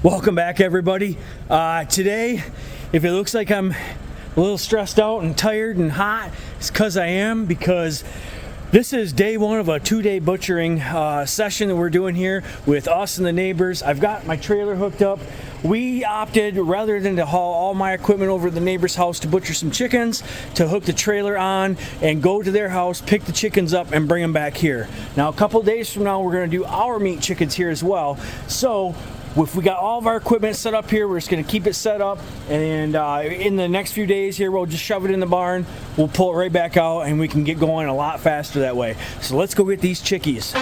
Welcome back, everybody. Today, if it looks like I'm a little stressed out and tired and hot, it's because I am, because this is day one of a 2-day butchering session that we're doing here with us and the neighbors. I've got my trailer hooked up. We opted, rather than to haul all my equipment over to the neighbor's house to butcher some chickens, to hook the trailer on and go to their house, pick the chickens up, and bring them back here. Now, a couple days from now, we're going to do our meat chickens here as well. So if we got all of our equipment set up here, we're just going to keep it set up, and in the next few days here, we'll just shove it in the barn, we'll pull it right back out, and we can get going a lot faster that way. So let's go get these chickies.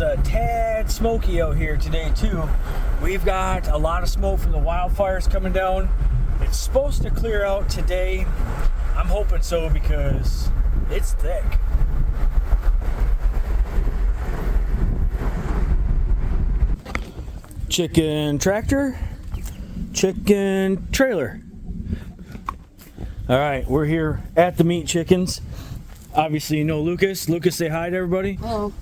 A tad smoky out here today too. We've got a lot of smoke from the wildfires coming down. It's supposed to clear out today. I'm hoping so because it's thick. Chicken tractor, chicken trailer. All right, we're here at the meat chickens. Obviously, you know Lucas. Lucas, say hi to everybody. Hello.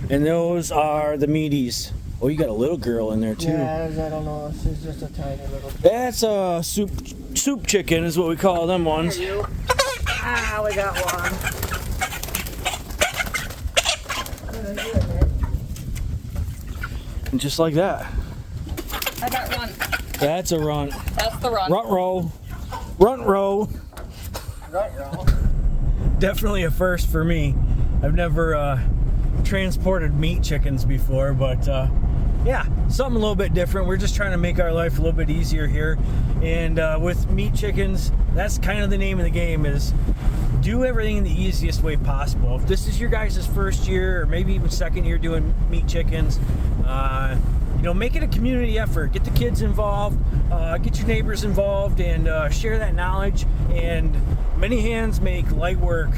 And those are the meaties. Oh, you got a little girl in there too. Yeah, I don't know. She's just a tiny little. That's a soup chicken is what we call them ones. You. Ah, we got one. And just like that. I got one. That's a runt. That's the runt. Runt row. Runt row. Runt row. Definitely a first for me. I've never transported meat chickens before, but yeah, something a little bit different. We're just trying to make our life a little bit easier here, and with meat chickens, that's kind of the name of the game, is do everything in the easiest way possible. If this is your guys' first year or maybe even second year doing meat chickens, you know, make it a community effort. Get the kids involved, get your neighbors involved, and share that knowledge. And many hands make light work,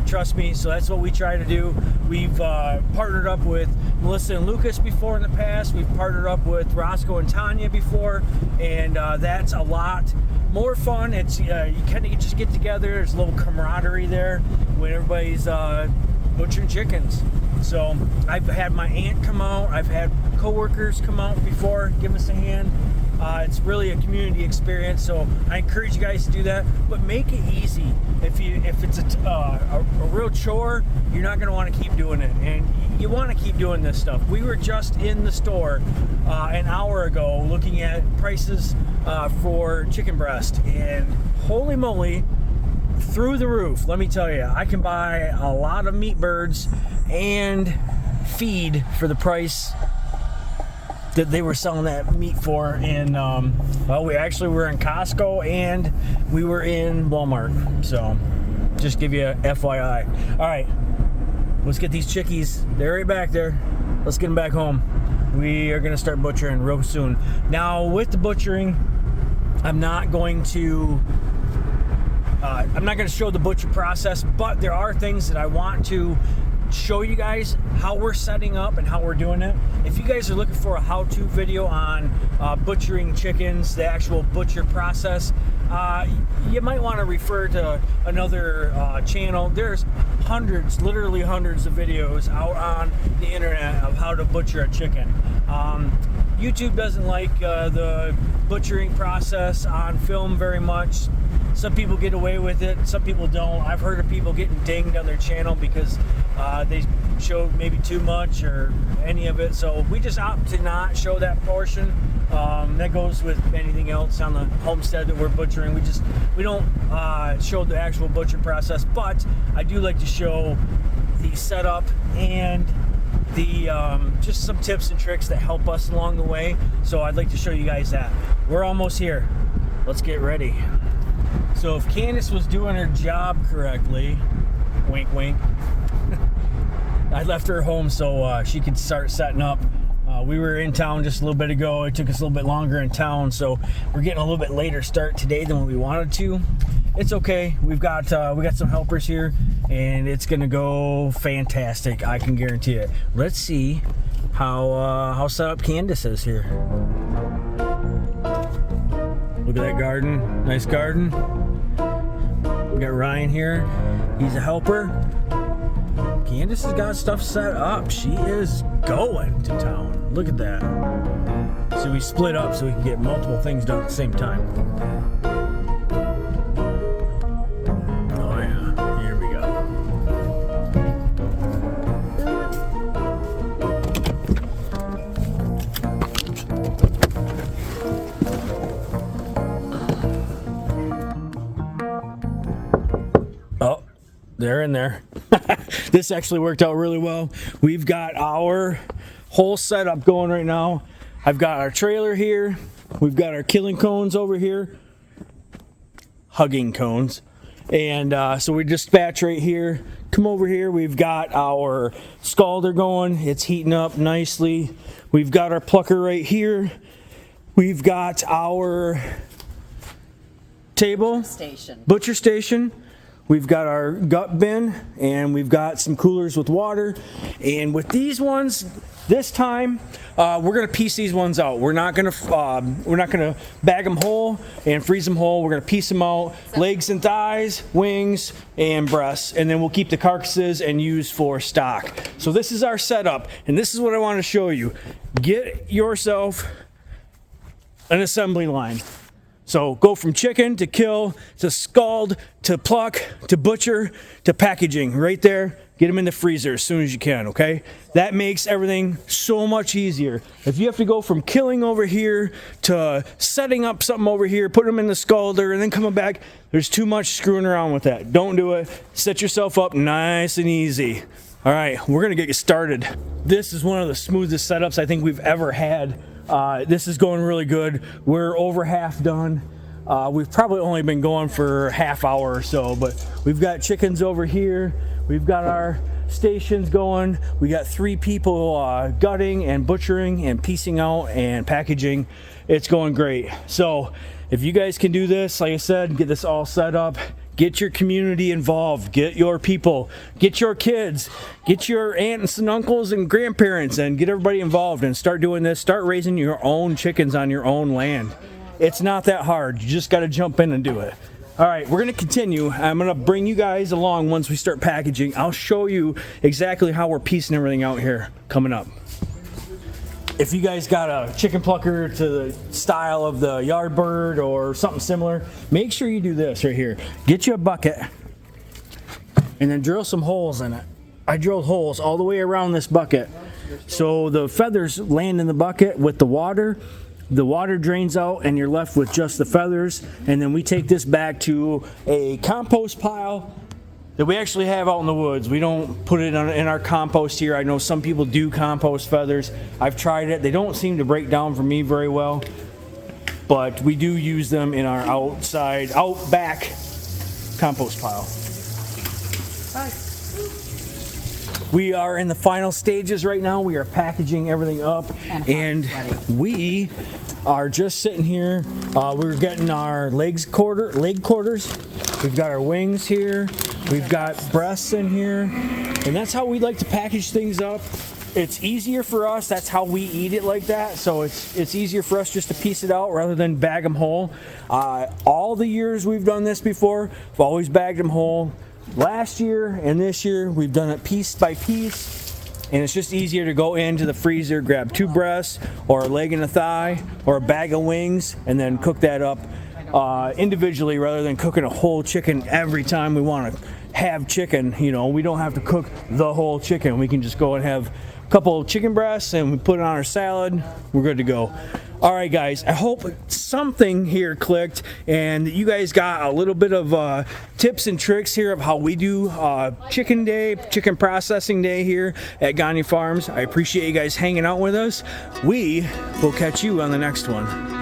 trust me. So that's what we try to do. We've partnered up with Melissa and Lucas before in the past. We've partnered up with Roscoe and Tanya before, and that's a lot more fun. It's you kind of just get together. There's a little camaraderie there when everybody's butchering chickens. So I've had my aunt come out. I've had coworkers come out before, give us a hand. It's really a community experience, so I encourage you guys to do that. But make it easy. If it's a real chore, you're not going to want to keep doing it, and you want to keep doing this stuff. We were just in the store an hour ago looking at prices for chicken breast, and holy moly, through the roof. Let me tell you, I can buy a lot of meat birds and feed for the price that they were selling that meat for in well, we actually were in Costco and we were in Walmart, so just give you a FYI. All right, let's get these chickies. They're right back there. Let's get them back home. We are going to start butchering real soon. Now, with the butchering, I'm not going to show the butcher process, but there are things that I want to show you guys how we're setting up and how we're doing it. If you guys are looking for a how-to video on butchering chickens, the actual butcher process, you might want to refer to another channel. There's hundreds, literally hundreds of videos out on the internet of how to butcher a chicken. YouTube doesn't like the butchering process on film very much. Some people get away with it, some people don't. I've heard of people getting dinged on their channel because they showed maybe too much or any of it. So we just opt to not show that portion. That goes with anything else on the homestead that we're butchering. We don't show the actual butcher process, but I do like to show the setup and the just some tips and tricks that help us along the way. So I'd like to show you guys that. We're almost here. Let's get ready. So if Candace was doing her job correctly, wink wink, I left her home so she could start setting up. We were in town just a little bit ago. It took us a little bit longer in town, so we're getting a little bit later start today than what we wanted to. it's okay. We got some helpers here, and it's gonna go fantastic. I can guarantee it. Let's see how set up Candace is here. Look at that garden, nice garden. We got Ryan here. He's a helper. Candace has got stuff set up. She is going to town. Look at that. So we split up so we can get multiple things done at the same time. Oh yeah, here we go. Oh, they're in there. This actually worked out really well. We've got our whole setup going right now. I've got our trailer here. We've got our killing cones over here. Hugging cones. And so we dispatch right here. Come over here. We've got our scalder going. It's heating up nicely. We've got our plucker right here. We've got our table. Butcher station. We've got our gut bin, and we've got some coolers with water. And with these ones, this time we're gonna piece these ones out. We're not gonna bag them whole and freeze them whole. We're gonna piece them out, legs and thighs, wings, and breasts, and then we'll keep the carcasses and use for stock. So this is our setup, and this is what I want to show you. Get yourself an assembly line. So go from chicken to kill to scald to pluck to butcher to packaging right there. Get them in the freezer as soon as you can, okay? That makes everything so much easier. If you have to go from killing over here to setting up something over here, putting them in the scalder and then coming back, there's too much screwing around with that. Don't do it. Set yourself up nice and easy. All right, we're gonna get started. This is one of the smoothest setups I think we've ever had. This is going really good. We're over half done. We've probably only been going for half hour or so, but we've got chickens over here. We've got our stations going. We got 3 people gutting and butchering and piecing out and packaging. It's going great. So if you guys can do this, like I said, get this all set up. Get your community involved, get your people, get your kids, get your aunts and uncles and grandparents, and get everybody involved and start doing this. Start raising your own chickens on your own land. It's not that hard. You just got to jump in and do it. All right, we're going to continue. I'm going to bring you guys along once we start packaging. I'll show you exactly how we're piecing everything out here coming up. If you guys got a chicken plucker to the style of the Yardbird or something similar, make sure you do this right here. Get you a bucket and then drill some holes in it. I drilled holes all the way around this bucket. So the feathers land in the bucket with the water drains out and you're left with just the feathers. And then we take this back to a compost pile that we actually have out in the woods. We don't put it in our compost here. I know some people do compost feathers. I've tried it. They don't seem to break down for me very well, but we do use them in our out back compost pile. Hi. We are in the final stages right now. We are packaging everything up, and we are just sitting here. We're getting our leg quarters. We've got our wings here. We've got breasts in here, and that's how we like to package things up. It's easier for us. That's how we eat it, like that. So it's easier for us just to piece it out rather than bag them whole. All the years we've done this before, we've always bagged them whole. Last year and this year, we've done it piece by piece, and it's just easier to go into the freezer, grab 2 breasts or a leg and a thigh or a bag of wings, and then cook that up individually rather than cooking a whole chicken every time we want to have chicken. You know, we don't have to cook the whole chicken. We can just go and have a couple of chicken breasts and we put it on our salad. We're good to go. All right, guys, I hope something here clicked and you guys got a little bit of tips and tricks here of how we do chicken day, chicken processing day here at Gagne Farms. I appreciate you guys hanging out with us. We will catch you on the next one.